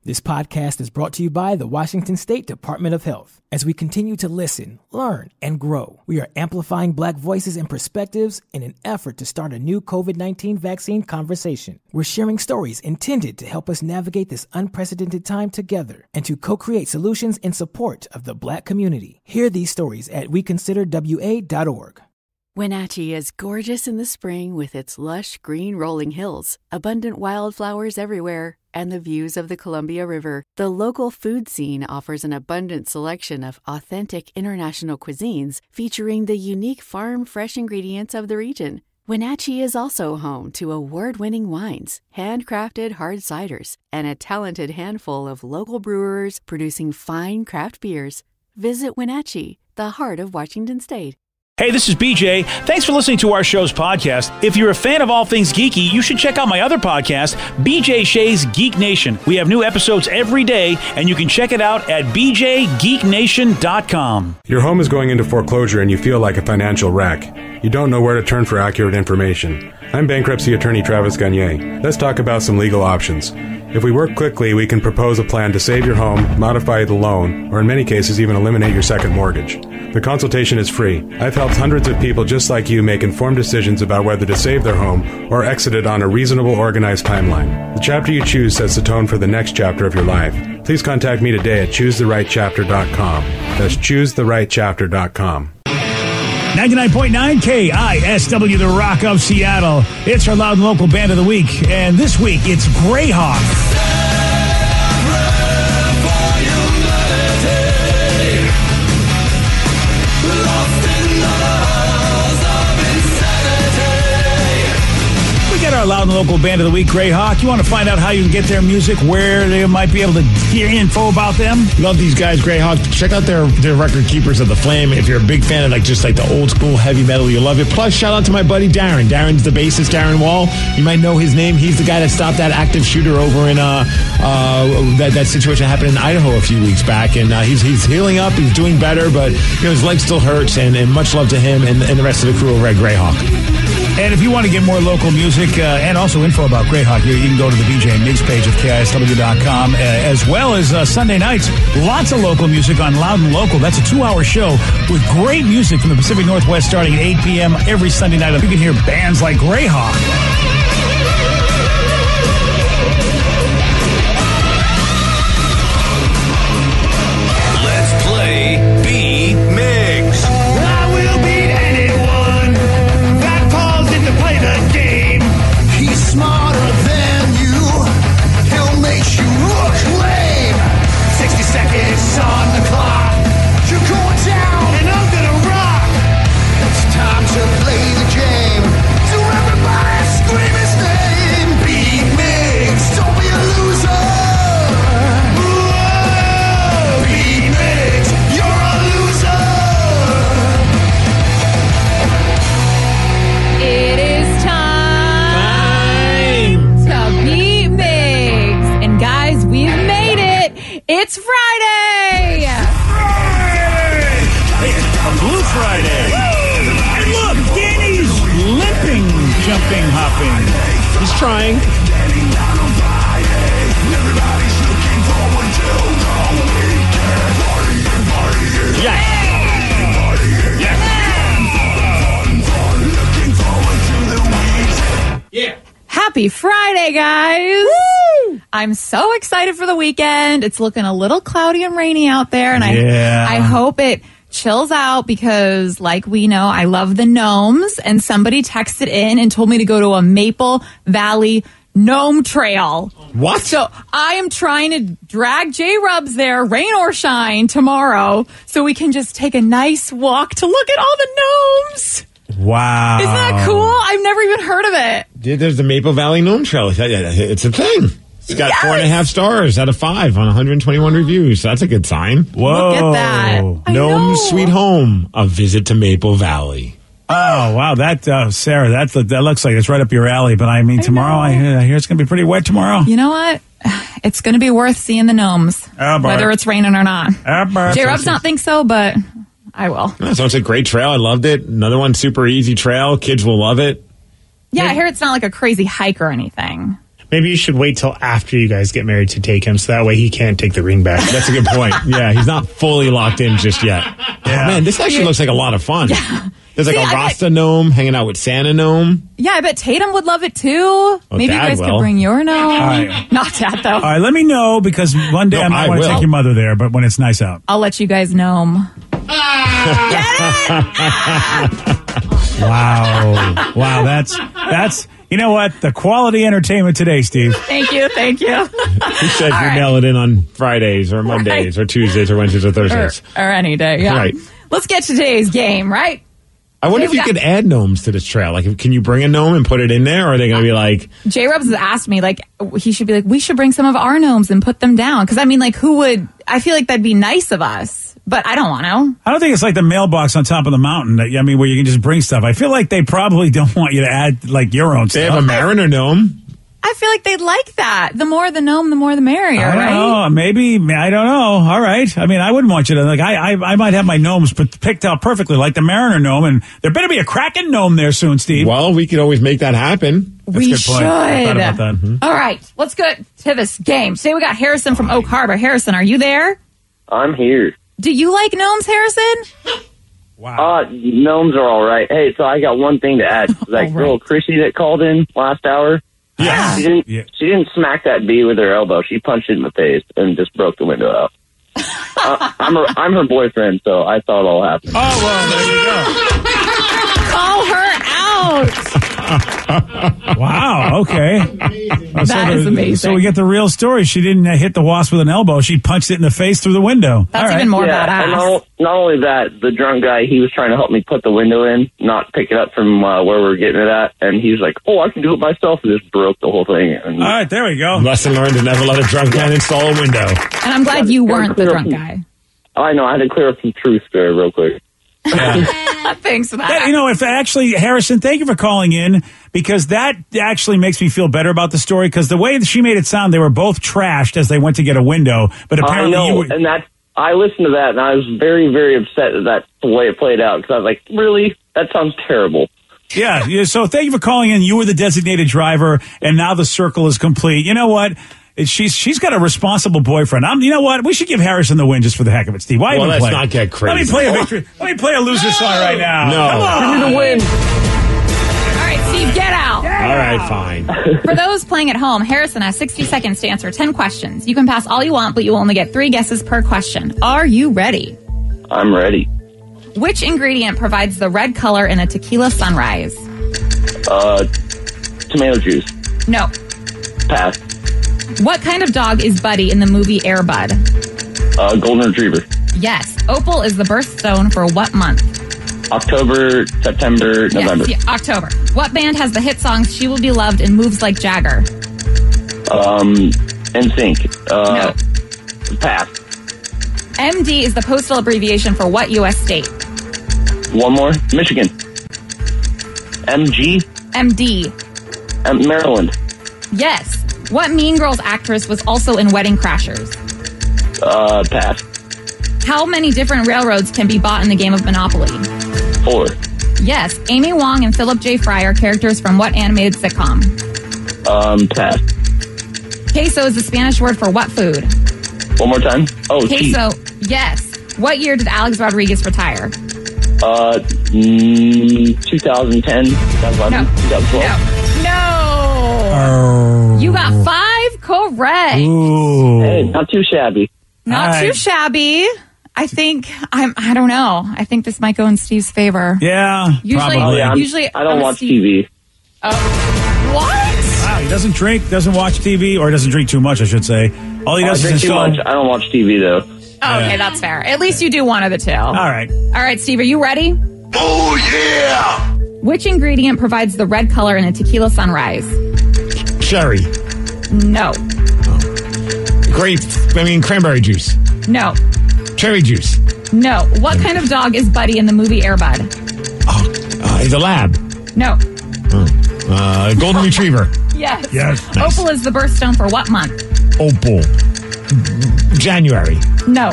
This podcast is brought to you by the Washington State Department of Health. As we continue to listen, learn, and grow, we are amplifying Black voices and perspectives in an effort to start a new COVID-19 vaccine conversation. We're sharing stories intended to help us navigate this unprecedented time together and to co-create solutions in support of the Black community. Hear these stories at weconsiderwa.org. Wenatchee is gorgeous in the spring with its lush green rolling hills, abundant wildflowers everywhere, and the views of the Columbia River. The local food scene offers an abundant selection of authentic international cuisines featuring the unique farm-fresh ingredients of the region. Wenatchee is also home to award-winning wines, handcrafted hard ciders, and a talented handful of local brewers producing fine craft beers. Visit Wenatchee, the heart of Washington State. Hey, this is BJ. Thanks for listening to our show's podcast. If you're a fan of all things geeky, you should check out my other podcast, BJ Shea's Geek Nation. We have new episodes every day, and you can check it out at bjgeeknation.com. Your home is going into foreclosure and you feel like a financial wreck. You don't know where to turn for accurate information. I'm bankruptcy attorney Travis Gagne. Let's talk about some legal options. If we work quickly, we can propose a plan to save your home, modify the loan, or in many cases even eliminate your second mortgage. The consultation is free. I've helped hundreds of people just like you make informed decisions about whether to save their home or exit it on a reasonable, organized timeline. The chapter you choose sets the tone for the next chapter of your life. Please contact me today at choosetherightchapter.com. That's choosetherightchapter.com. 99.9 KISW, the Rock of Seattle. It's our Loud and Local Band of the Week. And this week, it's Greyhawk. Our Loud and Local Band of the Week, Greyhawk. You want to find out how you can get their music, where they might be able to get info about them? Love these guys, Greyhawk. Check out their record, Keepers of the Flame. If you're a big fan of just the old school heavy metal, you'll love it. Plus, shout out to my buddy Darren. Darren's the bassist, Darren Wall. You might know his name. He's the guy that stopped that active shooter over in that situation happened in Idaho a few weeks back. And he's healing up. He's doing better, but his leg still hurts. And much love to him and the rest of the crew over at Greyhawk. And if you want to get more local music and also info about Greyhawk, you can go to the BJ Migs page of KISW.com, as well as Sunday nights, lots of local music on Loud and Local. That's a 2-hour show with great music from the Pacific Northwest starting at 8 p.m. every Sunday night. You can hear bands like Greyhawk. On the clock, you're going down and I'm gonna rock. It's time to play the game. So everybody scream his name. Beat Migs, don't be a loser. Whoa, Beat Migs, you're a loser. It is time to beat Migs. And guys, we've made it. It's Friday. Friday. And look, Danny's limping, jumping, hopping. He's trying. Yes. Yes. Yeah. Happy Friday, guys. Woo! I'm so excited for the weekend. It's looking a little cloudy and rainy out there, and I hope it chills out because, like we know, I love the gnomes, and somebody texted in and told me to go to a Maple Valley Gnome Trail. What? So I am trying to drag J-Rubs there, rain or shine, tomorrow, so we can just take a nice walk to look at all the gnomes. Wow. Isn't that cool? I've never even heard of it. There's the Maple Valley Gnome Trail. It's a thing. It's got 4.5 stars out of 5 on 121 reviews. So that's a good sign. Whoa. Look at that. Gnome Sweet Home, a visit to Maple Valley. Oh, wow. That, Sarah, that looks like it's right up your alley. But I mean, tomorrow, I hear it's going to be pretty wet tomorrow. You know what? It's going to be worth seeing the gnomes, whether it's raining or not. J-Rob's not think so, but I will. Yeah, so it's a great trail. I loved it. Another one, super easy trail. Kids will love it. Yeah, I hear it's not like a crazy hike or anything. Maybe you should wait till after you guys get married to take him, so that way he can't take the ring back. That's a good point. Yeah, he's not fully locked in just yet. Yeah. Oh, man, this actually looks like a lot of fun. Yeah. There's like a Rasta gnome hanging out with Santa gnome. Yeah, I bet Tatum would love it too. Oh, maybe you guys could bring your gnome. Right. Not Dad, though. All right, let me know, because one day I might want to take your mother there, but when it's nice out. I'll let you guys gnome. Wow, that's you know what? The quality entertainment today, Steve. Thank you. He said you mail it in on Fridays or Mondays or Tuesdays or Wednesdays or Thursdays. Or any day, yeah. Right. Let's get to today's game, right? I wonder if you could add gnomes to this trail. Like, can you bring a gnome and put it in there, or are they going to be like... J-Rubs has asked me, like, he should be like, we should bring some of our gnomes and put them down. Because, I mean, like, who would... I feel like that'd be nice of us, but I don't want to. I don't think it's like the mailbox on top of the mountain, I mean, where you can just bring stuff. I feel like they probably don't want you to add, like, your own stuff. They have a Mariner gnome. I feel like they'd like that. The more the gnome, the more the merrier, right? Oh, maybe. I don't know. All right. I mean, I wouldn't want you to, like, I might have my gnomes picked out perfectly, like the Mariner gnome, and there better be a Kraken gnome there soon, Steve. Well, we could always make that happen. That's we a good point. should. I thought about that. Mm-hmm. All right. Let's get to this game. Today we got Harrison from Oak Harbor. Harrison, are you there? I'm here. Do you like gnomes, Harrison? Wow. Gnomes are all right. Hey, so I got one thing to add. Like girl Chrissy that called in last hour. Yeah. She didn't smack that bee with her elbow. She punched it in the face and just broke the window out. I'm her boyfriend, so I saw it all happen. Oh, well, Call her out. Wow, okay. That is amazing. So we get the real story. She didn't hit the wasp with an elbow. She punched it in the face through the window. That's even more badass. And not only that, the drunk guy, he was trying to help me put the window in, not pick it up from where we're getting it at. And he's like, oh, I can do it myself. And just broke the whole thing. And all right, there we go. Lesson learned to never let a drunk man install a window. And I'm glad you weren't the drunk guy. I know. I had to clear up some truth there real quick. Thanks for that. You know, if actually, Harrison, thank you for calling in, because that actually makes me feel better about the story, because the way that she made it sound, they were both trashed as they went to get a window, but apparently I know, and I listened to that, and I was very, very upset that that's the way it played out, because I was like, really? That sounds terrible. Yeah, so thank you for calling in. You were the designated driver, and now the circle is complete. You know what? She's got a responsible boyfriend. You know what? We should give Harrison the win just for the heck of it, Steve. Why even let's play? not get crazy. Let me play a victory. Let me play a loser song right now. No. Come on. Give me the win. All right, Steve, get out. All right, fine. For those playing at home, Harrison has 60 seconds to answer 10 questions. You can pass all you want, but you only get 3 guesses per question. Are you ready? I'm ready. Which ingredient provides the red color in a tequila sunrise? Tomato juice. No. Pass. What kind of dog is Buddy in the movie Air Bud? Golden Retriever. Yes. Opal is the birthstone for what month? October, September, November. Yes, October. What band has the hit songs She Will Be Loved and Moves Like Jagger? NSYNC. No. Pass. MD is the postal abbreviation for what U.S. state? One more. Michigan. MG. MD. Maryland. Yes. What Mean Girls actress was also in Wedding Crashers? Pass. How many different railroads can be bought in the game of Monopoly? 4. Yes. Amy Wong and Philip J. Fry are characters from what animated sitcom? Pass. Queso is the Spanish word for what food? One more time. Oh, Queso. Yes. What year did Alex Rodriguez retire? 2010, 2011, No. 2012. No. You got 5 correct. Ooh. Hey, not too shabby. Not too shabby. I think I don't know. I think this might go in Steve's favor. Yeah, Usually, probably. usually I don't watch TV. What? Wow, he doesn't drink, doesn't watch TV, or doesn't drink too much, I should say. All he does is I drink too install. much. I don't watch TV though. Oh, okay, that's fair. At least you do one of the two. All right. All right, Steve, are you ready? Oh, yeah! Which ingredient provides the red color in a tequila sunrise? Sherry. No. Cranberry juice. No. Cherry juice. No. What kind of dog is Buddy in the movie Air Bud? He's a lab. No. Golden Retriever. Yes. Yes. Nice. Opal is the birthstone for what month? Opal. January. No.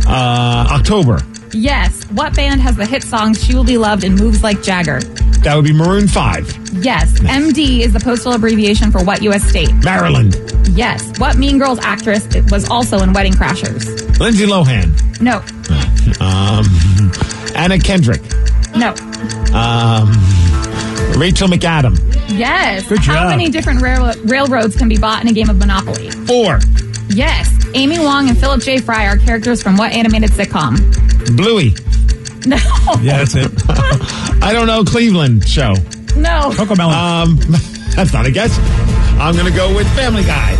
October. Yes. What band has the hit song She Will Be Loved and Moves Like Jagger? That would be Maroon 5. Yes. MD is the postal abbreviation for what U.S. state? Maryland. Yes. What Mean Girls actress was also in Wedding Crashers? Lindsay Lohan. No. Anna Kendrick. No. Rachel McAdam. Yes. Good job. How many different railroads can be bought in a game of Monopoly? 4. Yes. Amy Wong and Philip J. Fry are characters from what animated sitcom? Bluey. No. Yeah, that's it. I don't know. Cleveland show. No. Cocomelon. That's not a guess. I'm going to go with Family Guy.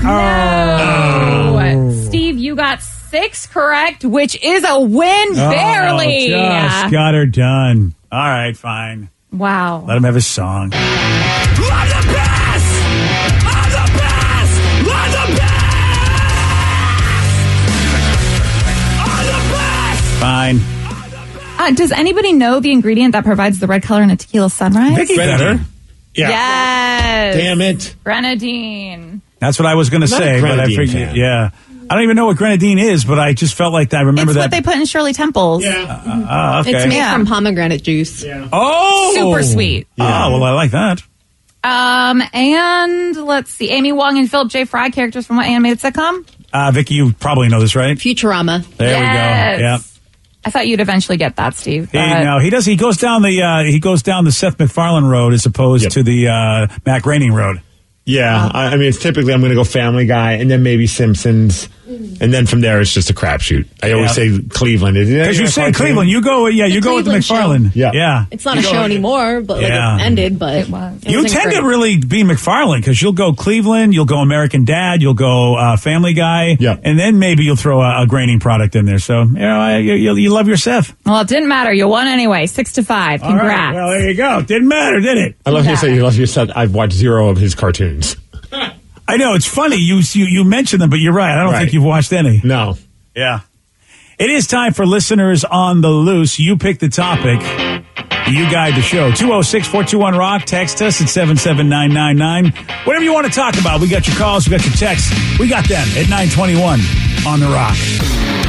No. Steve, you got 6 correct, which is a win, barely. Just got her done. All right, fine. Wow. Let him have his song. I'm the best! I'm the best! I'm the best! I'm the best! Fine. Does anybody know the ingredient that provides the red color in a tequila sunrise? Vicky better. Yeah. Yes. Damn it. Grenadine. That's what I was going to Not a say, but I grenadine figured, fan. yeah. I don't even know what grenadine is, but I just felt like I remember It's that. what they put in Shirley Temples. Yeah. Okay. It's made Yeah. from pomegranate juice. Oh! Super sweet. Oh, well, I like that. And let's see. Amy Wong and Philip J. Fry, characters from what animated sitcom? Vicky, you probably know this, right? Futurama. There Yes. we go. Yeah. I thought you'd eventually get that, Steve. He does. He goes down the Seth MacFarlane road as opposed to the Matt Groening road. Yeah. I mean, it's typically I'm going to go Family Guy and then maybe Simpsons. And then from there, it's just a crapshoot. I always say Cleveland. Because you say Cleveland. You go, you go with the Cleveland show. MacFarlane. Yeah. It's not a show anymore, but like it ended, but It was. it You wasn't tend great. to really be MacFarlane because you'll go Cleveland, you'll go American Dad, you'll go Family Guy, and then maybe you'll throw a Graining product in there. So, you love your Seth. Well, it didn't matter. You won anyway. 6-5. Congrats. All right. Well, there you go. Didn't matter, did it? I love you say you love your son. I've watched 0 of his cartoons. I know. It's funny. You mentioned them, but you're right. I don't think you've watched any. No. Yeah. It is time for listeners on the loose. You pick the topic. You guide the show. 206-421-ROCK. Text us at 77999. Whatever you want to talk about. We got your calls. We got your texts. We got them at 921 on The Rock.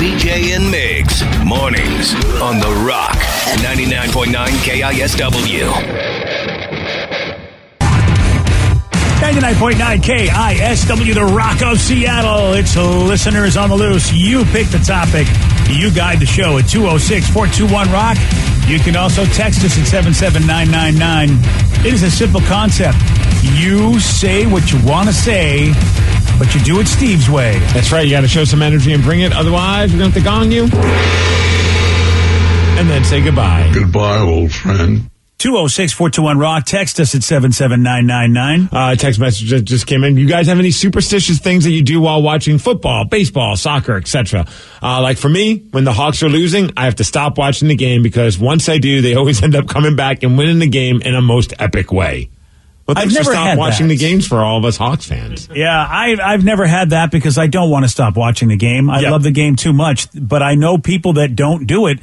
BJ and Migs. Mornings on The Rock. 99.9 KISW. 99.9 KISW, The Rock of Seattle. It's listeners on the loose. You pick the topic. You guide the show at 206-421-ROCK. You can also text us at 77999. It is a simple concept. You say what you want to say, but you do it Steve's way. That's right. You got to show some energy and bring it. Otherwise, we're going to have to gong you. And then say goodbye. Goodbye, old friend. 206-421-ROCK. Text us at 77999. Text message that just came in. You guys have any superstitious things that you do while watching football, baseball, soccer, etc.? Like for me, when the Hawks are losing, I have to stop watching the game because once I do, they always end up coming back and winning the game in a most epic way. Well, I've thanks for never stop had watching that. the games for all of us Hawks fans. Yeah, I've never had that because I don't want to stop watching the game. I love the game too much, but I know people that don't do it.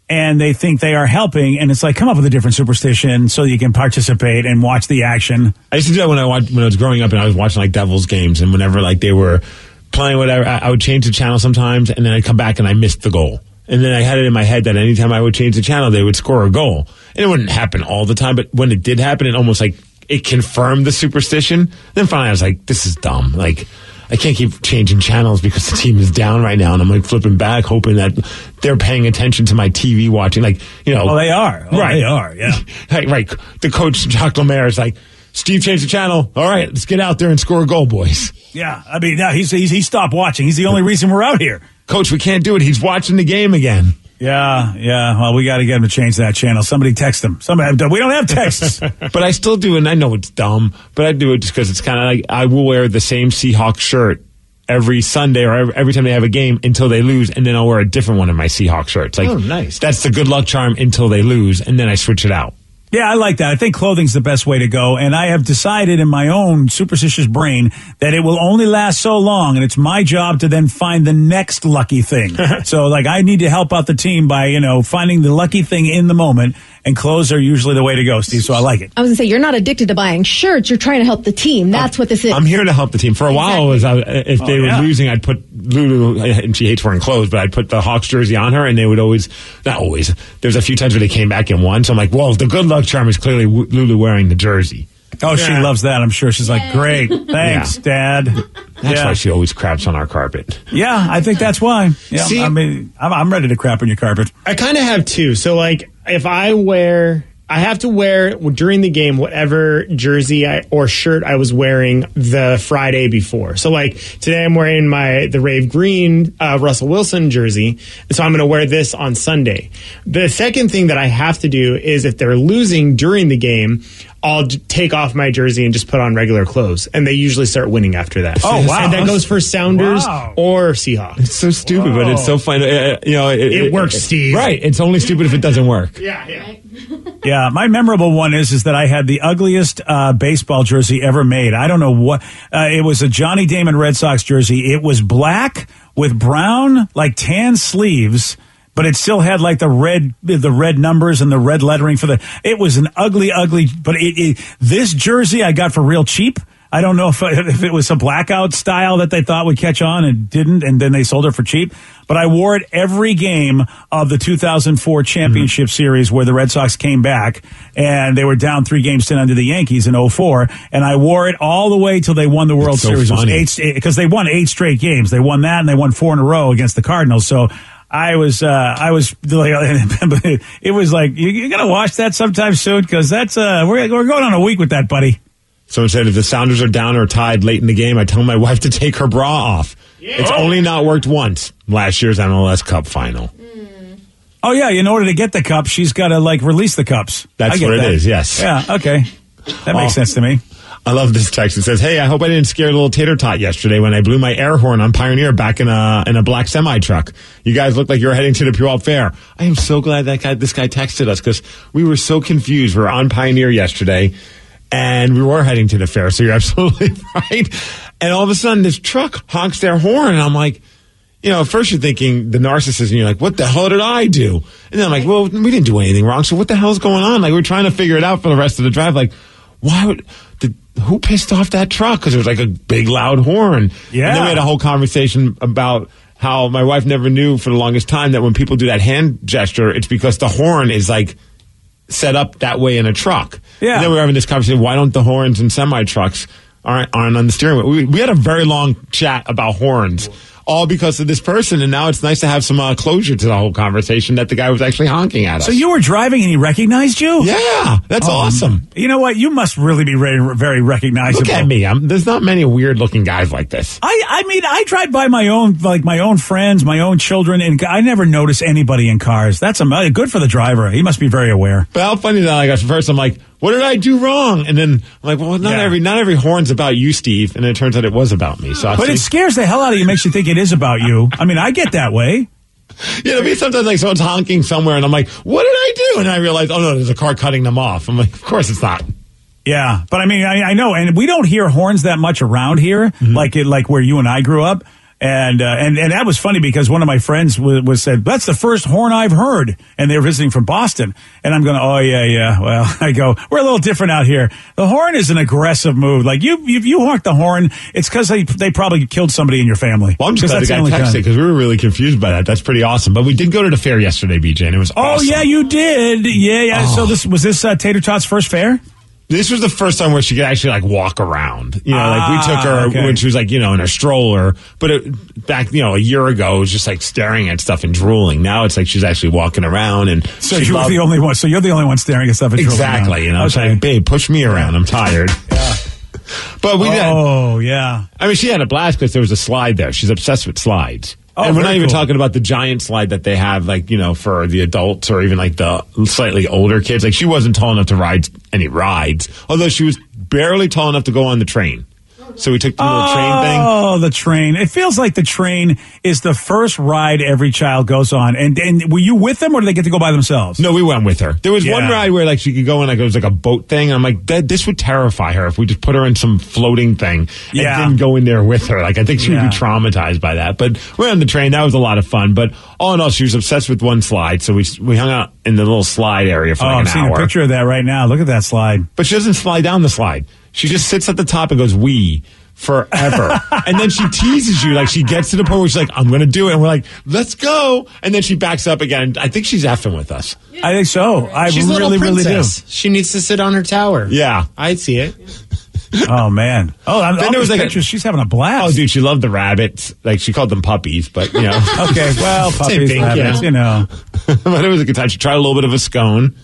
And they think they are helping, and it's like, come up with a different superstition so you can participate and watch the action. I used to do that when I was growing up and I was watching like Devils games, and whenever like they were playing whatever, I would change the channel sometimes, and then I'd come back and I missed the goal. And then I had it in my head that anytime I would change the channel, they would score a goal. And it wouldn't happen all the time, but when it did happen, it almost like it confirmed the superstition. Then finally I was like, this is dumb. Like, I can't keep changing channels because the team is down right now, and I'm like flipping back, hoping that they're paying attention to my TV watching. Like, you know. Oh, they are. Right. They are, yeah. Right. The coach, Jacques Lemaire, is like, Steve, change the channel. All right, let's get out there and score a goal, boys. Yeah, I mean, now he stopped watching. He's the only reason we're out here. Coach, we can't do it. He's watching the game again. Yeah. Well, we got to get him to change that channel. Somebody text him. We don't have texts. But I still do, and I know it's dumb, but I do it just because it's kind of like I will wear the same Seahawks shirt every Sunday or every time they have a game until they lose, and then I'll wear a different one of my Seahawks shirts. Like, oh, nice. That's the good luck charm until they lose, and then I switch it out. Yeah, I like that. I think clothing's the best way to go. And I have decided in my own superstitious brain that it will only last so long. And it's my job to then find the next lucky thing. So, like, I need to help out the team by, finding the lucky thing in the moment. And clothes are usually the way to go, Steve. So I like it. I was going to say, you're not addicted to buying shirts. You're trying to help the team. That's what this is. I'm here to help the team. For a while, if they were losing, I'd put Lulu, and she hates wearing clothes, but I'd put the Hawks jersey on her, and they would not always, there's a few times where they came back and won. So I'm like, well, the good luck charm is clearly Lulu wearing the jersey. Oh, she loves that. I'm sure she's like, great. Thanks, Dad. That's why she always craps on our carpet. Yeah, I think that's why. Yeah, See, I mean, I'm ready to crap on your carpet. I kind of have two. So, like, if I have to wear during the game whatever jersey or shirt I was wearing the Friday before. So, like, today I'm wearing the Rave Green Russell Wilson jersey, so I'm going to wear this on Sunday. The second thing that I have to do is if they're losing during the game, I'll take off my jersey and just put on regular clothes. And they usually start winning after that. Oh, wow. And that goes for Sounders or Seahawks. It's so stupid, but it's so fun. It works, Steve. Right. It's only stupid if it doesn't work. Yeah. Yeah, my memorable one is that I had the ugliest baseball jersey ever made. I don't know what. It was a Johnny Damon Red Sox jersey. It was black with brown, like tan sleeves, but it still had like the red numbers and the red lettering it was an ugly, but this jersey I got for real cheap. I don't know if it was a blackout style that they thought would catch on and didn't, and then they sold it for cheap. But I wore it every game of the 2004 championship series where the Red Sox came back and they were down 3-10 under the Yankees in 2004. And I wore it all the way till they won the World Series. Because they won 8 straight games. They won that and they won 4 in a row against the Cardinals. So I was it was like, you're going to watch that sometime soon? Because that's, we're going on a week with that, buddy. Someone said if the Sounders are down or tied late in the game, I tell my wife to take her bra off. Yeah. It's only not worked once. Last year's MLS Cup final. Oh, yeah. In order to get the cup, she's got to, release the cups. That's what it is, yes. Yeah, okay. That makes sense to me. I love this text. It says, hey, I hope I didn't scare little tater tot yesterday when I blew my air horn on Pioneer back in a black semi-truck. You guys look like you were heading to the Puyallup Fair. I am so glad this guy texted us because we were so confused. We were on Pioneer yesterday. And we were heading to the fair, so you're absolutely right. And all of a sudden, this truck honks their horn, and I'm like, at first you're thinking the narcissist, and you're like, what the hell did I do? And then I'm like, well, we didn't do anything wrong, so what the hell's going on? Like, we're trying to figure it out for the rest of the drive. Like, who pissed off that truck? Because it was like a big, loud horn. Yeah. And then we had a whole conversation about how my wife never knew for the longest time that when people do that hand gesture, it's because the horn is like set up that way in a truck. Yeah. And then we were having this conversation, why don't the horns in semi-trucks aren't on the steering wheel? We had a very long chat about horns, all because of this person, and now it's nice to have some closure to the whole conversation that the guy was actually honking at us. So you were driving and he recognized you? Yeah, that's awesome. You know what? You must really be very, very recognizable. Look at me. There's not many weird-looking guys like this. I mean, I drive by my own friends, my own children, and I never notice anybody in cars. That's good for the driver. He must be very aware. But how funny that I got first. I'm like, what did I do wrong? And then I'm like, well, not every horn's about you, Steve. And it turns out it was about me. So it scares the hell out of you. Makes you think it is about you. I mean, I get that way. Yeah, me sometimes like someone's honking somewhere, and I'm like, what did I do? And I realize, oh no, there's a car cutting them off. I'm like, of course it's not. Yeah, but I mean, I know, and we don't hear horns that much around here, like where you and I grew up. And that was funny because one of my friends was said, that's the first horn I've heard. And they were visiting from Boston. And I'm going, oh, yeah. Well, I go, we're a little different out here. The horn is an aggressive move. Like, if you honk the horn, it's because they probably killed somebody in your family. Well, I'm just glad the guy texted because we were really confused by that. That's pretty awesome. But we did go to the fair yesterday, BJ, and it was awesome. Oh, yeah, you did. Yeah. Oh. So was this Tater Tot's first fair? This was the first time where she could actually walk around. We took her when she was in her stroller. But back a year ago, it was just staring at stuff and drooling. Now it's like she's actually walking around, and so you're the only one. So you're the only one staring at stuff and drooling. Exactly. I'm saying, babe, push me around. I'm tired. Yeah. But we did. Oh yeah. I mean, she had a blast because there was a slide there. She's obsessed with slides. Oh, and we're not even talking about the giant slide that they have, for the adults or even the slightly older kids. She wasn't tall enough to ride any rides, although she was barely tall enough to go on the train. So we took the little train thing. Oh, the train. It feels like the train is the first ride every child goes on. And were you with them or did they get to go by themselves? No, we went with her. There was one ride where she could go in it was like a boat thing. And I'm like, this would terrify her if we just put her in some floating thing and didn't go in there with her. I think she would be traumatized by that. But we're on the train. That was a lot of fun. But all in all, she was obsessed with one slide. So we hung out in the little slide area for an hour. I'm seeing a picture of that right now. Look at that slide. But she doesn't slide down the slide. She just sits at the top and goes, wee. forever. And then she teases you, like she gets to the point where she's like, I'm going to do it. And we're like, let's go. And then she backs up again. I think she's effing with us. I think so. She's really do. She needs to sit on her tower. Yeah. I'd see it. Oh, man. Oh, then there was like pictures. She's having a blast. Oh, dude, she loved the rabbits. Like, she called them puppies, but, you know. Okay, well, puppies, thing, rabbits, you know. But it was a good time. She tried a little bit of a scone.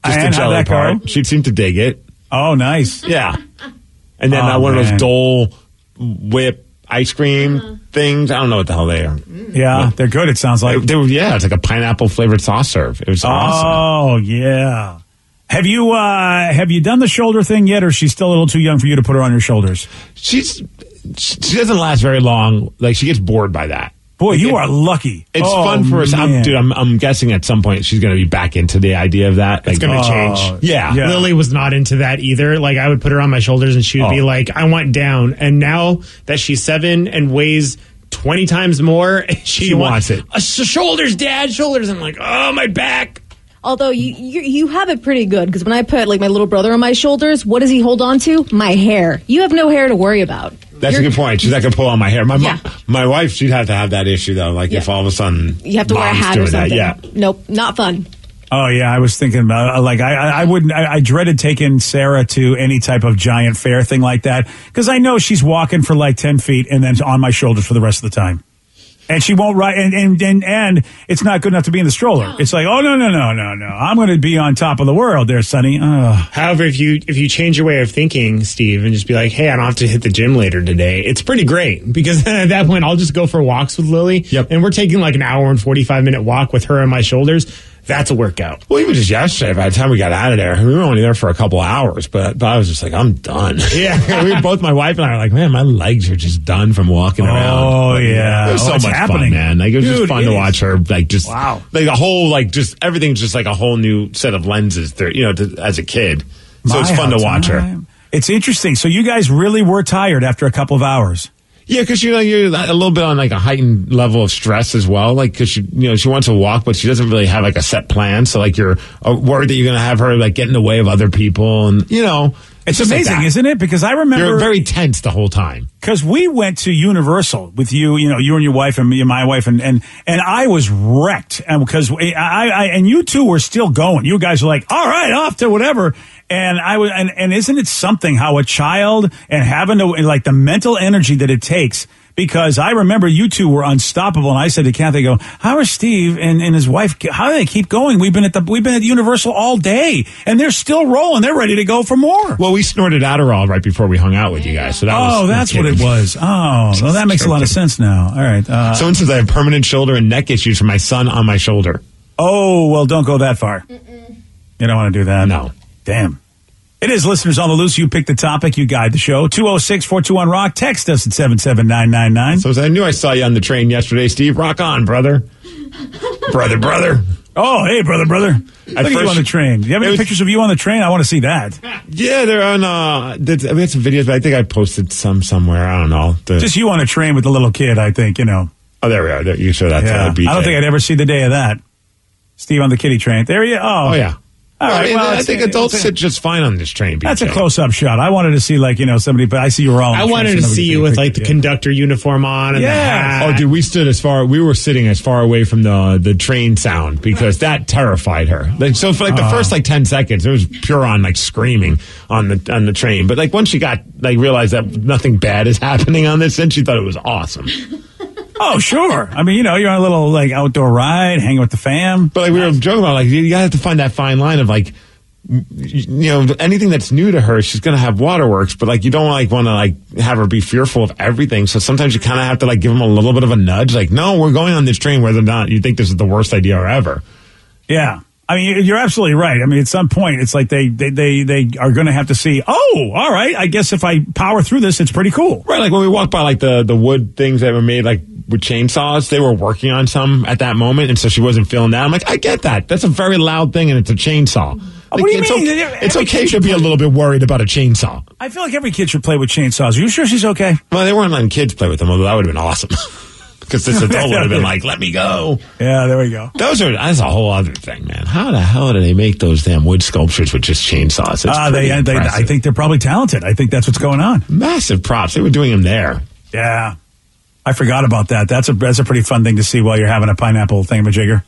Just And the how'd jelly that part. go? She seemed to dig it. Oh, nice. Yeah. And then one of those Dole whip ice cream things. I don't know what the hell they are. Yeah, they're good, it sounds like. They were, yeah, it's like a pineapple flavored soft serve. It was awesome. Oh, yeah. Have you done the shoulder thing yet, or is she still a little too young for you to put her on your shoulders? She doesn't last very long. Like, she gets bored by that. Boy, you are lucky. It's fun for us. Man. I'm guessing at some point she's going to be back into the idea of that. It's going to change. Yeah. Lily was not into that either. Like, I would put her on my shoulders and she would be like, I want down. And now that she's 7 and weighs 20 times more, she wants it. Shoulders, Dad, shoulders. I'm like, oh, my back. Although you have it pretty good, because when I put like my little brother on my shoulders, what does he hold on to? My hair. You have no hair to worry about. That's a good point. She's not going to pull on my hair. My wife, she'd have to have that issue though. Like if all of a sudden you have to wear a hat or something. Nope, not fun. Oh yeah, I was thinking about like I wouldn't. I dreaded taking Sarah to any type of giant fair thing like that because I know she's walking for like 10 feet and then on my shoulders for the rest of the time. And she won't ride, and it's not good enough to be in the stroller. It's like, oh no! I'm going to be on top of the world, there, Sonny. However, if you change your way of thinking, Steve, and just be like, hey, I don't have to hit the gym later today, it's pretty great because at that point, I'll just go for walks with Lily. Yep. And we're taking like an hour and 45-minute walk with her on my shoulders. That's a workout. Well, even just yesterday, by the time we got out of there, we were only there for a couple hours, but I was just like, I'm done. Yeah. Both my wife and I are like, man, my legs are just done from walking around. Oh, yeah. It was so much fun, man. Like, it was just fun to watch her, like, just, wow. Like, a whole, like, just, everything's just like a whole new set of lenses, there, you know, as a kid. So it's fun to watch her. It's interesting. So you guys really were tired after a couple of hours. Yeah, because you're a little bit on like a heightened level of stress as well. Like, because she wants to walk, but she doesn't really have like a set plan. So like you're worried that you're going to have her like get in the way of other people, and it's amazing, like isn't it? Because I remember you're very tense the whole time. Because we went to Universal with you, you and your wife and me and my wife, and I was wrecked, and because I and you two were still going. You guys were like, all right, off to whatever. And I was, and isn't it something how a child and having to like the mental energy that it takes? Because I remember you two were unstoppable, and I said to Kathy, how are Steve and his wife? How do they keep going? We've been at Universal all day, and they're still rolling. They're ready to go for more. Well, we snorted Adderall right before we hung out with you guys, so that's what it was. Oh, well, that makes a lot of sense now. All right. Someone says I have permanent shoulder and neck issues from my son on my shoulder. Oh, well, don't go that far. You don't want to do that. No. Damn. It is Listeners on the Loose. You pick the topic. You guide the show. 206-421-ROCK. Text us at 77999. So I knew I saw you on the train yesterday, Steve. Rock on, brother. brother. Oh, hey, brother. Look at you on the train. Do you have any pictures of you on the train? I want to see that. Yeah, they're on, we had some videos, but I think I posted some somewhere. I don't know. Just you on a train with the little kid, I think, Oh, there we are. You can show that to BJ. I don't think I'd ever see the day of that. Steve on the kiddie train. There you are. Oh, yeah. All right, I think adults sit just fine on this train. BJ. That's a close-up shot. I wanted to see, somebody, but I see you were all. I wanted to see you with like the conductor uniform on and the hat. Oh, dude, we were sitting as far away from the train sound because that terrified her. Like, so for the first 10 seconds, it was pure on screaming on the train. But once she got realized that nothing bad is happening on this, then she thought it was awesome. Oh, sure. I mean, you're on a little outdoor ride, hanging with the fam. But we were joking about you gotta have to find that fine line of anything that's new to her, she's gonna have waterworks, but you don't want to have her be fearful of everything. So sometimes you kind of have to give them a little bit of a nudge. No, we're going on this train whether or not you think this is the worst idea ever. Yeah. I mean, you're absolutely right. I mean, at some point, it's like they are going to have to see, oh, all right, I guess if I power through this, it's pretty cool. Right, when we walked by, the wood things that were made, with chainsaws, they were working on some at that moment, and so she wasn't feeling that. I'm like, I get that. That's a very loud thing, and it's a chainsaw. What do you mean? It's okay to be a little bit worried about a chainsaw. I feel like every kid should play with chainsaws. Are you sure she's okay? Well, they weren't letting kids play with them, although that would have been awesome. because this adult would have been like, let me go. Yeah, there we go. That's a whole other thing, man. How the hell do they make those damn wood sculptures with just chainsaws? I think they're probably talented. I think that's what's going on. Massive props. They were doing them there. Yeah. I forgot about that. That's a pretty fun thing to see while you're having a pineapple thingamajigger.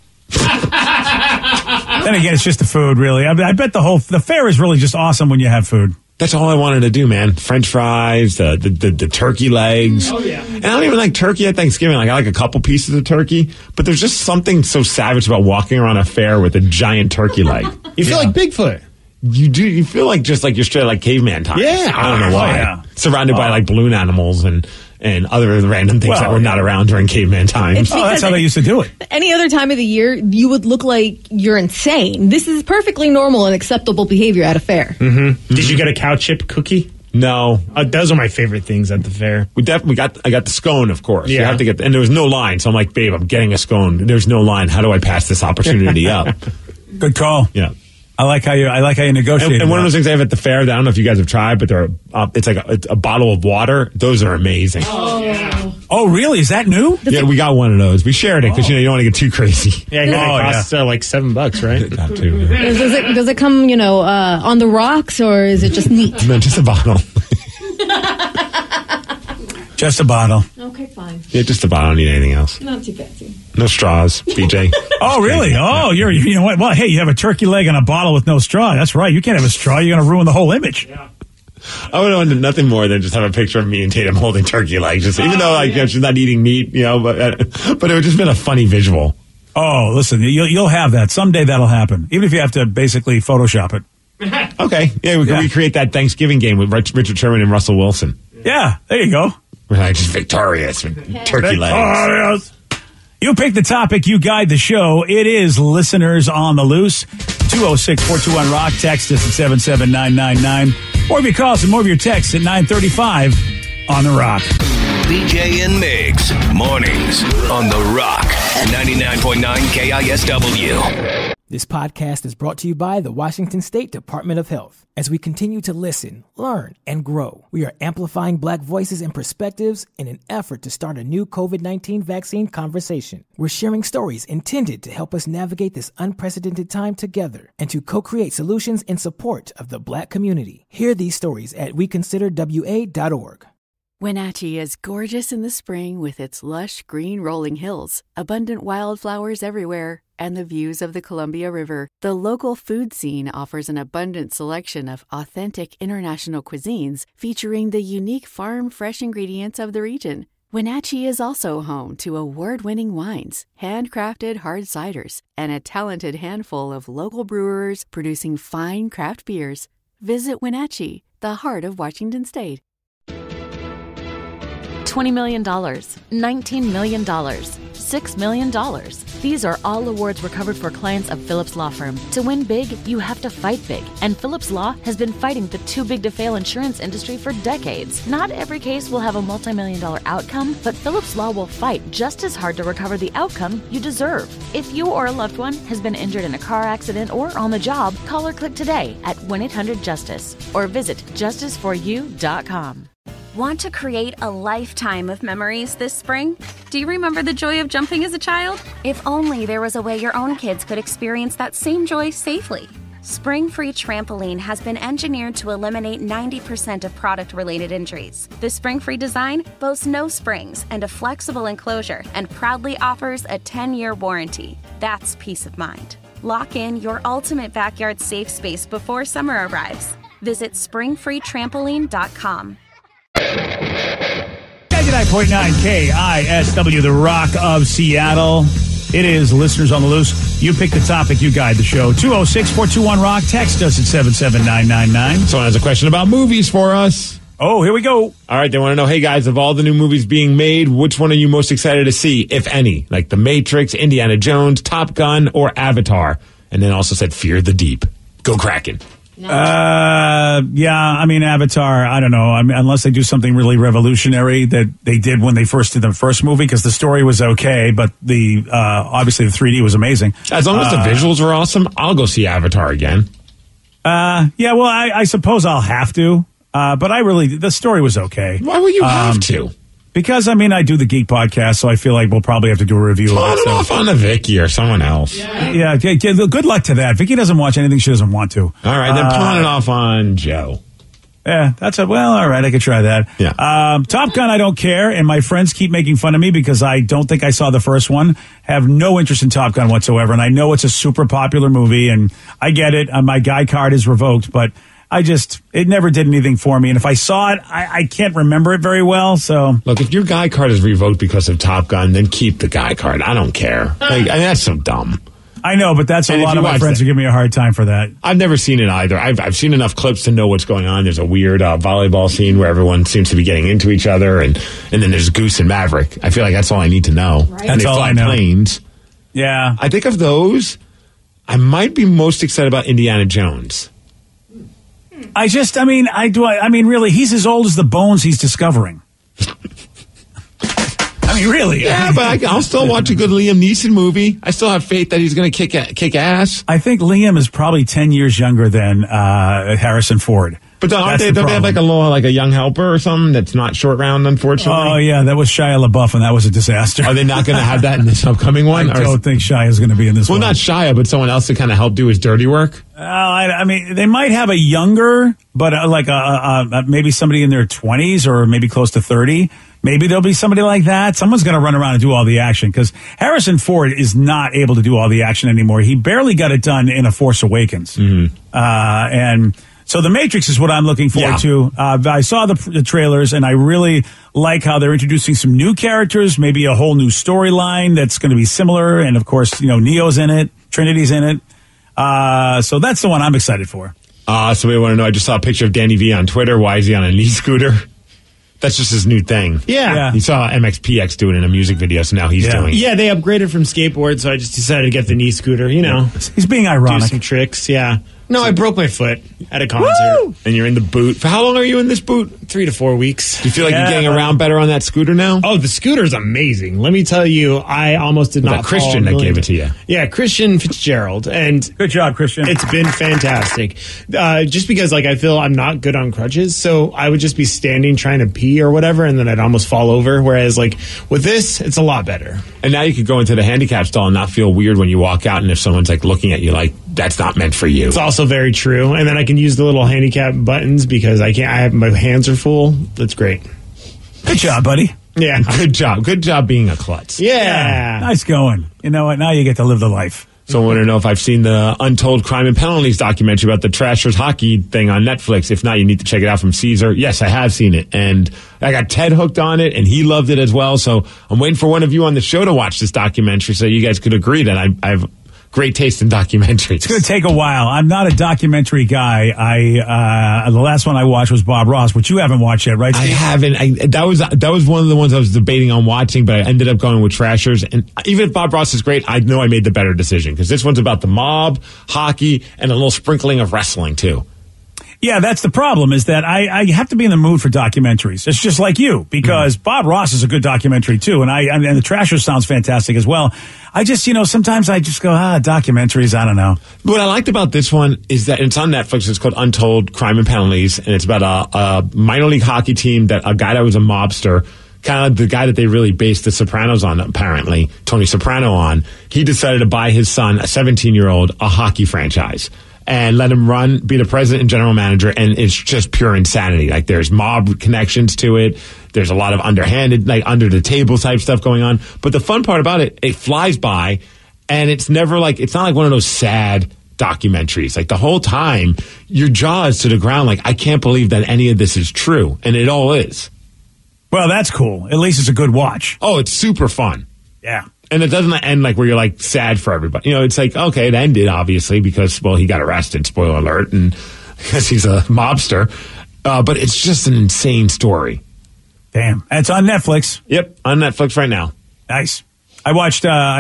Then again, it's just the food, really. I bet the fair is really just awesome when you have food. That's all I wanted to do, man. French fries, the turkey legs. Oh, yeah. And I don't even like turkey at Thanksgiving. Like, I like a couple pieces of turkey, but there's just something so savage about walking around a fair with a giant turkey leg. You feel like Bigfoot. You do. You feel like just like you're straight like caveman times. Yeah. I don't know why. Yeah. Surrounded by like balloon animals and other random things that were not around during caveman times. That's how they used to do it. Any other time of the year, you would look like you're insane. This is perfectly normal and acceptable behavior at a fair. Mm-hmm. Did you get a cow chip cookie? No. Those are my favorite things at the fair. I got the scone, of course. Yeah. You have to get, and there was no line. So I'm like, babe, I'm getting a scone. There's no line. How do I pass this opportunity up? Good call. Yeah. I like how you negotiate. And one of those things they have at the fair, I don't know if you guys have tried, but it's like a bottle of water. Those are amazing. Oh, really? Is that new? Yeah, we got one of those. We shared it because you don't want to get too crazy. Yeah, it costs like $7, right? Got to. Yeah. Does it come, on the rocks, or is it just neat? No, just a bottle. Just a bottle. Okay, fine. Yeah, just a bottle. I don't need anything else. Not too fancy. No straws, BJ. Oh, really? Oh, you know what? Well, hey, you have a turkey leg and a bottle with no straw. That's right. You can't have a straw. You're going to ruin the whole image. Yeah. I would have wanted nothing more than just have a picture of me and Tatum holding turkey legs. Just, even though she's not eating meat, but it would just been a funny visual. Oh, listen, you'll have that. Someday that'll happen. Even if you have to basically Photoshop it. Okay. Yeah, we can recreate that Thanksgiving game with Richard Sherman and Russell Wilson. Yeah, there you go. We're like just victorious with turkey legs. You pick the topic, you guide the show. It is Listeners on the Loose. 206-421-ROCK. Text us at 77999. Or if you call us, more of your texts at 935 on The Rock. BJ and Migs, mornings on The Rock, 99.9 KISW. This podcast is brought to you by the Washington State Department of Health. As we continue to listen, learn, and grow, we are amplifying Black voices and perspectives in an effort to start a new COVID-19 vaccine conversation. We're sharing stories intended to help us navigate this unprecedented time together and to co-create solutions in support of the Black community. Hear these stories at weconsiderwa.org. Wenatchee is gorgeous in the spring with its lush green rolling hills, abundant wildflowers everywhere, and the views of the Columbia River. The local food scene offers an abundant selection of authentic international cuisines featuring the unique farm-fresh ingredients of the region. Wenatchee is also home to award-winning wines, handcrafted hard ciders, and a talented handful of local brewers producing fine craft beers. Visit Wenatchee, the heart of Washington State. $20 million, $19 million, $6 million. These are all awards recovered for clients of Phillips Law Firm. To win big, you have to fight big. And Phillips Law has been fighting the too big to fail insurance industry for decades. Not every case will have a multi-million-dollar outcome, but Phillips Law will fight just as hard to recover the outcome you deserve. If you or a loved one has been injured in a car accident or on the job, call or click today at 1-800-JUSTICE or visit justiceforyou.com. Want to create a lifetime of memories this spring? Do you remember the joy of jumping as a child? If only there was a way your own kids could experience that same joy safely. Spring Free Trampoline has been engineered to eliminate 90% of product-related injuries. The Spring Free design boasts no springs and a flexible enclosure and proudly offers a 10-year warranty. That's peace of mind. Lock in your ultimate backyard safe space before summer arrives. Visit springfreetrampoline.com. 99.9 KISW, the Rock of Seattle. It is Listeners on the Loose. You pick the topic, you guide the show. 206-421-ROCK. Text us at 77999. Someone has a question about movies for us. Oh, here we go. All right, they want to know, hey guys, of all the new movies being made, which one are you most excited to see, if any? Like The Matrix, Indiana Jones, Top Gun, or Avatar? And then also said Fear the Deep. Go Kraken. Avatar, I don't know. I mean, unless they do something really revolutionary that they did when they first did the first movie, because the story was okay, but the obviously the 3D was amazing. As long as the visuals were awesome, I'll go see Avatar again. I suppose I'll have to. But the story was okay. Why would you have to? Because, I do the Geek podcast, so I feel like we'll probably have to do a review Pawn of it. it off on the Vicky or someone else. Yeah, good luck to that. Vicky doesn't watch anything she doesn't want to. All right, then pawn it off on Joe. Yeah, all right, I could try that. Yeah. Top Gun, I don't care, and my friends keep making fun of me because I don't think I saw the first one. Have no interest in Top Gun whatsoever, and I know it's a super popular movie, and I get it. My guy card is revoked, but it never did anything for me. And if I saw it, I can't remember it very well. So look, if your guy card is revoked because of Top Gun, then keep the guy card. I don't care. That's so dumb. I know, but that's a lot of my friends who give me a hard time for that. I've never seen it either. I've seen enough clips to know what's going on. There's a weird volleyball scene where everyone seems to be getting into each other, and then there's Goose and Maverick. I feel like that's all I need to know. Right. And That's all fly I know. planes. Yeah. I think of those, I might be most excited about Indiana Jones. Really, he's as old as the bones he's discovering. Really. Yeah, but I'll still watch a good Liam Neeson movie. I still have faith that he's going to kick ass. I think Liam is probably 10 years younger than Harrison Ford. But don't they have like a young helper or something that's not short round, unfortunately? Oh, yeah, that was Shia LaBeouf, and that was a disaster. Are they not going to have that in this upcoming one? I don't think Shia is going to be in this one. Well, not Shia, but someone else to kind of help do his dirty work? They might have a younger, but maybe somebody in their 20s or maybe close to 30. Maybe there'll be somebody like that. Someone's going to run around and do all the action because Harrison Ford is not able to do all the action anymore. He barely got it done in A Force Awakens. Mm-hmm. And so The Matrix is what I'm looking forward to. I saw the trailers, and I really like how they're introducing some new characters, maybe a whole new storyline that's going to be similar. And, of course, Neo's in it, Trinity's in it. So that's the one I'm excited for. Somebody want to know, I just saw a picture of Danny V on Twitter. Why is he on a knee scooter? That's just his new thing. Yeah. He saw MXPX do it in a music video, so now he's doing it. Yeah, they upgraded from skateboard, so I just decided to get the knee scooter, He's being ironic. Do some tricks, yeah. No, I broke my foot at a concert. Woo! And you're in the boot. For how long are you in this boot? 3 to 4 weeks. Do you feel like you're getting around better on that scooter now? Oh, the scooter's amazing. Let me tell you, I almost did not. Christian that gave it to you. Yeah, Christian Fitzgerald. And good job, Christian. It's been fantastic. Just because I feel I'm not good on crutches, so I would just be standing trying to pee or whatever, and then I'd almost fall over. Whereas with this, it's a lot better. And now you could go into the handicap stall and not feel weird when you walk out, and if someone's looking at you that's not meant for you. It's also very true. And then I can use the little handicap buttons because my hands are full. That's great. Good job, buddy. Yeah. Good job. Good job being a klutz. Yeah. Nice going. You know what? Now you get to live the life. So I want to know if I've seen the Untold Crime and Penalties documentary about the Trashers hockey thing on Netflix. If not, you need to check it out from Caesar. Yes, I have seen it. And I got Ted hooked on it, and he loved it as well. So I'm waiting for one of you on the show to watch this documentary so you guys could agree that I've great taste in documentaries. It's going to take a while. I'm not a documentary guy. The last one I watched was Bob Ross, which you haven't watched yet, right, Steve? I haven't. That was one of the ones I was debating on watching, but I ended up going with Trashers. And even if Bob Ross is great, I know I made the better decision because this one's about the mob, hockey, and a little sprinkling of wrestling too. Yeah, that's the problem is that I have to be in the mood for documentaries. It's just like you because Bob Ross is a good documentary too. And the Trashers sounds fantastic as well. I just, sometimes I just go, documentaries, I don't know. What I liked about this one is that it's on Netflix. It's called Untold Crime and Penalties. And it's about a minor league hockey team a guy that was a mobster, kind of the guy that they really based The Sopranos on, apparently, Tony Soprano on. He decided to buy his son, a 17-year-old, a hockey franchise. And let him be the president and general manager, and it's just pure insanity. There's mob connections to it. There's a lot of underhanded, under the table type stuff going on. But the fun part about it, it flies by, and it's never it's not like one of those sad documentaries. The whole time, your jaw is to the ground. I can't believe that any of this is true, and it all is. Well, that's cool. At least it's a good watch. Oh, it's super fun. Yeah. And it doesn't end where you're sad for everybody. It's okay, it ended obviously because, he got arrested, spoiler alert, and because he's a mobster. But it's just an insane story. Damn. And it's on Netflix. Yep, on Netflix right now. Nice. I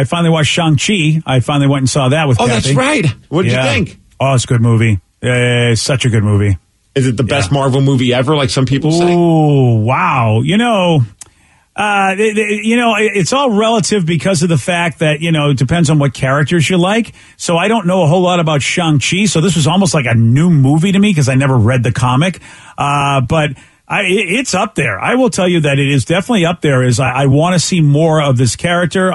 finally watched Shang-Chi. I finally went and saw that with Kathy. That's right. What did you think? Oh, it's a good movie. It's such a good movie. Is it the best Marvel movie ever, like some people say? Oh, wow. It's all relative because of the fact that, it depends on what characters you like. So I don't know a whole lot about Shang-Chi. So this was almost like a new movie to me because I never read the comic. But It's up there. I will tell you that it is definitely up there. I want to see more of this character.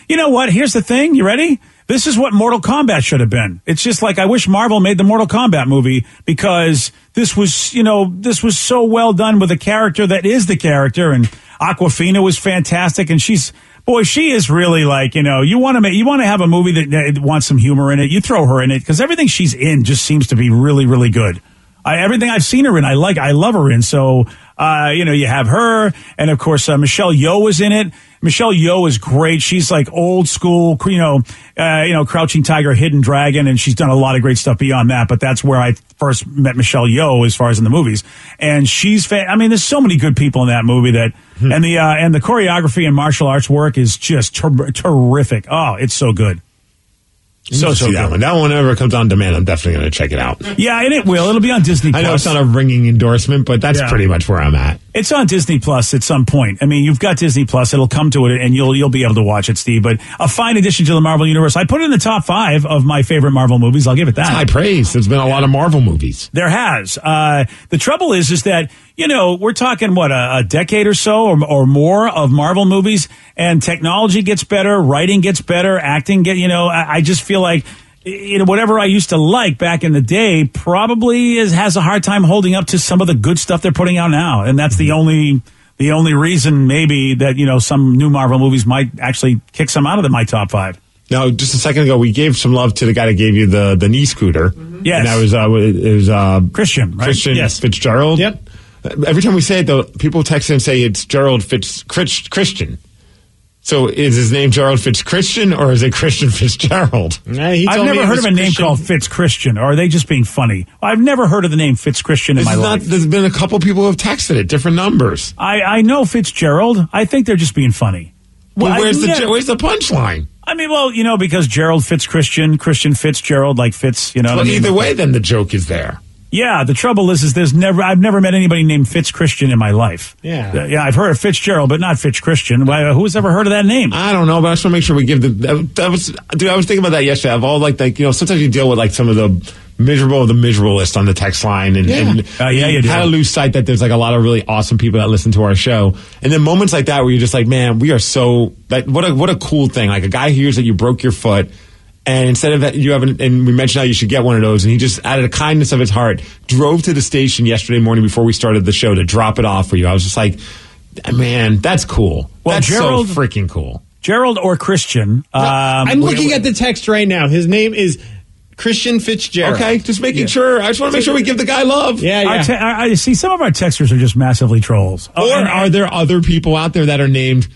You know what? Here's the thing. You ready? This is what Mortal Kombat should have been. It's just like I wish Marvel made the Mortal Kombat movie because this was so well done with a character that is the character. And Awkwafina was fantastic, and she is really like, you want to have a movie that wants some humor in it. You throw her in it because everything she's in just seems to be really, really good. Everything I've seen her in, I love her in. So, you have her, and of course, Michelle Yeoh was in it. Michelle Yeoh is great. She's like old school, Crouching Tiger, Hidden Dragon, and she's done a lot of great stuff beyond that. But that's where I first met Michelle Yeoh as far as in the movies. And she's, there's so many good people in that movie and the choreography and martial arts work is just terrific. Oh, it's so good. So see that good. one. That one ever comes on demand, I'm definitely going to check it out. Yeah, and it will. It'll be on Disney Plus. I know it's not a ringing endorsement, but that's pretty much where I'm at. It's on Disney Plus at some point. You've got Disney Plus. It'll come to it, and you'll be able to watch it, Steve. But a fine addition to the Marvel Universe. I put it in the top 5 of my favorite Marvel movies. I'll give it that. That's high praise. There's been a lot of Marvel movies. There has. The trouble is that, we're talking, a decade or so or more of Marvel movies, and technology gets better, writing gets better, acting I just feel like whatever I used to like back in the day probably has a hard time holding up to some of the good stuff they're putting out now. And that's the only reason maybe that, some new Marvel movies might actually kick some out of my top 5. Now, just a second ago, we gave some love to the guy that gave you the knee scooter. Mm-hmm. Yes. And that was Christian, right? Christian Fitzgerald. Yep. Every time we say it, though, people text and say it's Gerald Christian. So is his name Gerald Fitzchristian or is it Christian Fitzgerald? I've never heard of a name called Fitzchristian. Or are they just being funny? I've never heard of the name Fitzchristian in my life. There's been a couple people who have texted it, different numbers. I know Fitzgerald. I think they're just being funny. Well, where's the punchline? Because Gerald Fitzchristian, Christian Fitzgerald, like Fitz, Well, either way, then the joke is there. Yeah, the trouble is I've never met anybody named Fitzchristian in my life. Yeah. I've heard of Fitzgerald, but not Fitzchristian. Who's ever heard of that name? I don't know, but I just want to make sure we give I was thinking about that yesterday. Of all sometimes you deal with like some of the miserable list on the text line, and you kind of lose sight that there's like a lot of really awesome people that listen to our show. And then moments like that where you're just like, man, we are so like what a cool thing. Like a guy hears that you broke your foot. And instead of that, and we mentioned how you should get one of those, and he just, out of the kindness of his heart, drove to the station yesterday morning before we started the show to drop it off for you. I was just like, man, that's cool. Well, that's Gerald, so freaking cool. Gerald or Christian. I'm looking at the text right now. His name is Christian Fitzgerald. Okay, just making sure. I just want to make sure we give the guy love. Yeah. I see some of our texters are just massively trolls. Or are there other people out there that are named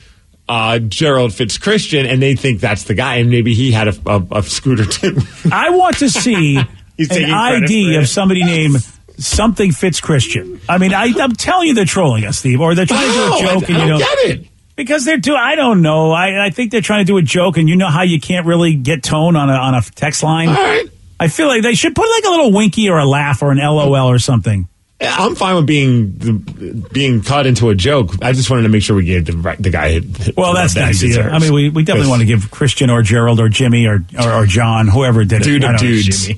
Gerald Fitzchristian, and they think that's the guy, and maybe he had a scooter too. I want to see an ID of somebody named something Fitzchristian. I'm telling you, they're trolling us, Steve, or they're trying to do a joke. I don't get it. Because they're I don't know. I think they're trying to do a joke, and you know how you can't really get tone on a text line. All right. I feel like they should put like a little winky or a laugh or an LOL or something. Yeah, I'm fine with being cut into a joke. I just wanted to make sure we gave the guy. Well, that's nice. We definitely want to give Christian or Gerald or Jimmy or John, whoever did it. Dude of dudes.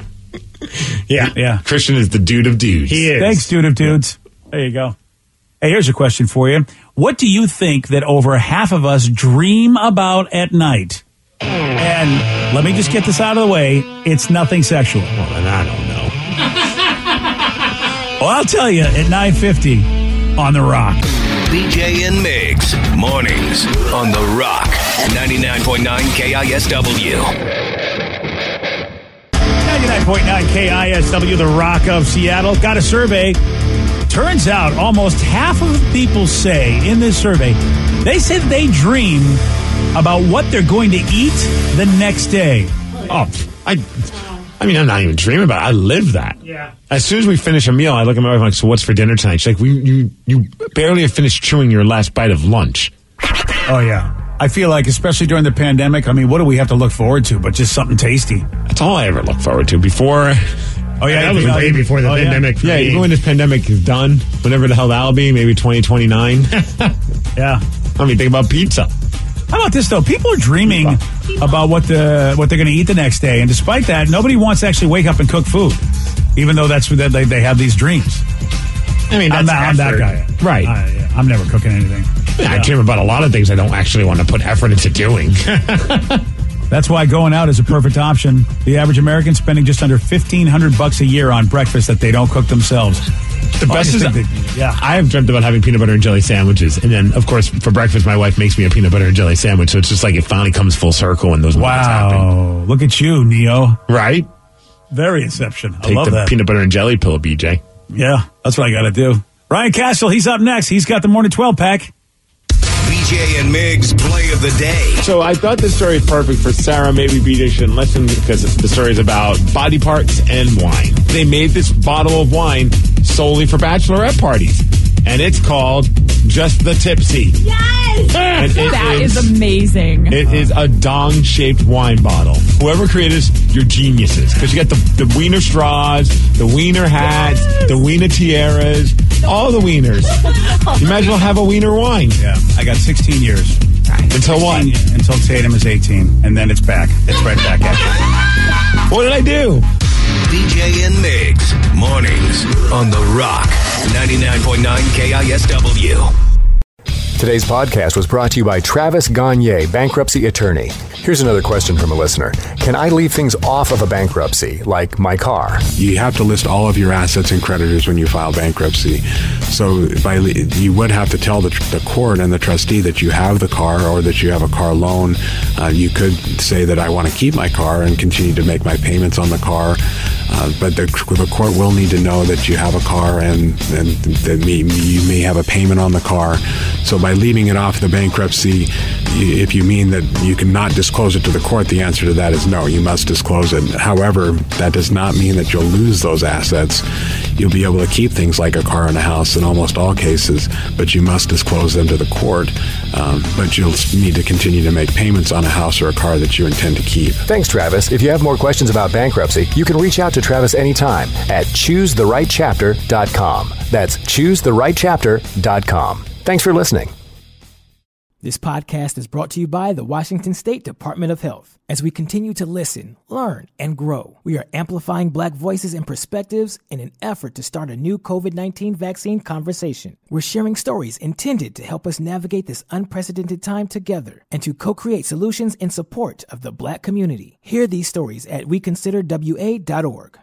Yeah. Christian is the dude of dudes. He is. Thanks, dude of dudes. There you go. Hey, here's a question for you. What do you think that over half of us dream about at night? And let me just get this out of the way. It's nothing sexual. Well, then I don't know. Well, I'll tell you at 9:50 on The Rock. BJ and Migs, mornings on The Rock, 99.9 KISW. 99.9 KISW, The Rock of Seattle. Got a survey. Turns out almost half of the people say in this survey, they say that they dream about what they're going to eat the next day. Oh, I'm not even dreaming about it. I live that. Yeah. As soon as we finish a meal, I look at my wife and I'm like, so what's for dinner tonight? She's like, you barely have finished chewing your last bite of lunch. Oh, yeah. I feel like, especially during the pandemic, what do we have to look forward to but just something tasty? That's all I ever look forward to. Before... Oh, yeah, that was way before the pandemic. Yeah, even when this pandemic is done, whenever the hell that'll be, maybe 2029. Yeah. Think about pizza. How about this, though? People are dreaming about what they're going to eat the next day. And despite that, nobody wants to actually wake up and cook food, even though that's what they have these dreams. I mean, I'm that guy. Right. I'm never cooking anything. Yeah, I care about a lot of things I don't actually want to put effort into doing. That's why going out is a perfect option. The average American spending just under $1,500 a year on breakfast that they don't cook themselves. The best is, I have dreamt about having peanut butter and jelly sandwiches. And then, of course, for breakfast, my wife makes me a peanut butter and jelly sandwich. So it's just like it finally comes full circle and those moments happen. Wow. Look at you, Neo. Right? Very Inception. I Take love the that. peanut butter and jelly pill, BJ. Yeah, that's what I got to do. Ryan Castle, he's up next. He's got the Morning 12 pack. BJ and Migs play of the day. So I thought this story is perfect for Sarah. Maybe BJ shouldn't listen because the story is about body parts and wine. They made this bottle of wine solely for bachelorette parties. And it's called Just the Tipsy. Yes! And That is amazing. It is a dong-shaped wine bottle. Whoever created this, you're geniuses. Because you got the wiener straws, the wiener hats, the wiener tiaras, all the wieners. You might as well have a wiener wine. Yeah, I got 16 years. Until what? Until Tatum is 18, and then it's back. It's right back at you. What did I do? BJ and Migs, mornings on The Rock, 99.9 KISW. Today's podcast was brought to you by Travis Gagne, bankruptcy attorney. Here's another question from a listener. Can I leave things off of a bankruptcy, like my car? You have to list all of your assets and creditors when you file bankruptcy. So you would have to tell the court and the trustee that you have the car or that you have a car loan. You could say that I want to keep my car and continue to make my payments on the car. But the court will need to know that you have a car and that you may have a payment on the car. So by leaving it off the bankruptcy, if you mean that you cannot disclose it to the court, the answer to that is no, you must disclose it. However, that does not mean that you'll lose those assets. You'll be able to keep things like a car and a house in almost all cases, but you must disclose them to the court. But you'll need to continue to make payments on a house or a car that you intend to keep. Thanks, Travis. If you have more questions about bankruptcy, you can reach out to Travis anytime at choosetherightchapter.com. That's choosetherightchapter.com. Thanks for listening. This podcast is brought to you by the Washington State Department of Health. As we continue to listen, learn, and grow, we are amplifying Black voices and perspectives in an effort to start a new COVID-19 vaccine conversation. We're sharing stories intended to help us navigate this unprecedented time together and to co-create solutions in support of the Black community. Hear these stories at weconsiderwa.org.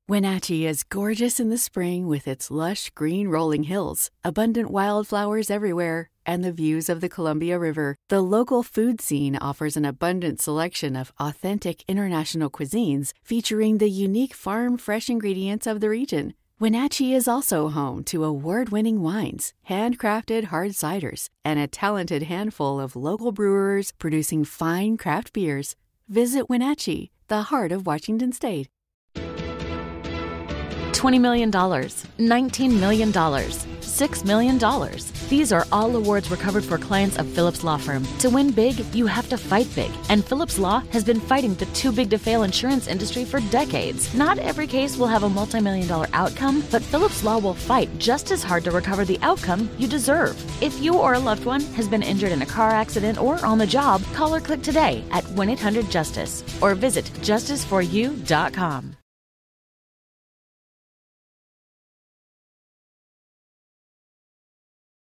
Wenatchee is gorgeous in the spring with its lush green rolling hills, abundant wildflowers everywhere, and the views of the Columbia River. The local food scene offers an abundant selection of authentic international cuisines featuring the unique farm-fresh ingredients of the region. Wenatchee is also home to award-winning wines, handcrafted hard ciders, and a talented handful of local brewers producing fine craft beers. Visit Wenatchee, the heart of Washington State. $20 million, $19 million, $6 million. These are all awards recovered for clients of Phillips Law Firm. To win big, you have to fight big. And Phillips Law has been fighting the too-big-to-fail insurance industry for decades. Not every case will have a multi-million-dollar outcome, but Phillips Law will fight just as hard to recover the outcome you deserve. If you or a loved one has been injured in a car accident or on the job, call or click today at 1-800-JUSTICE or visit justiceforyou.com.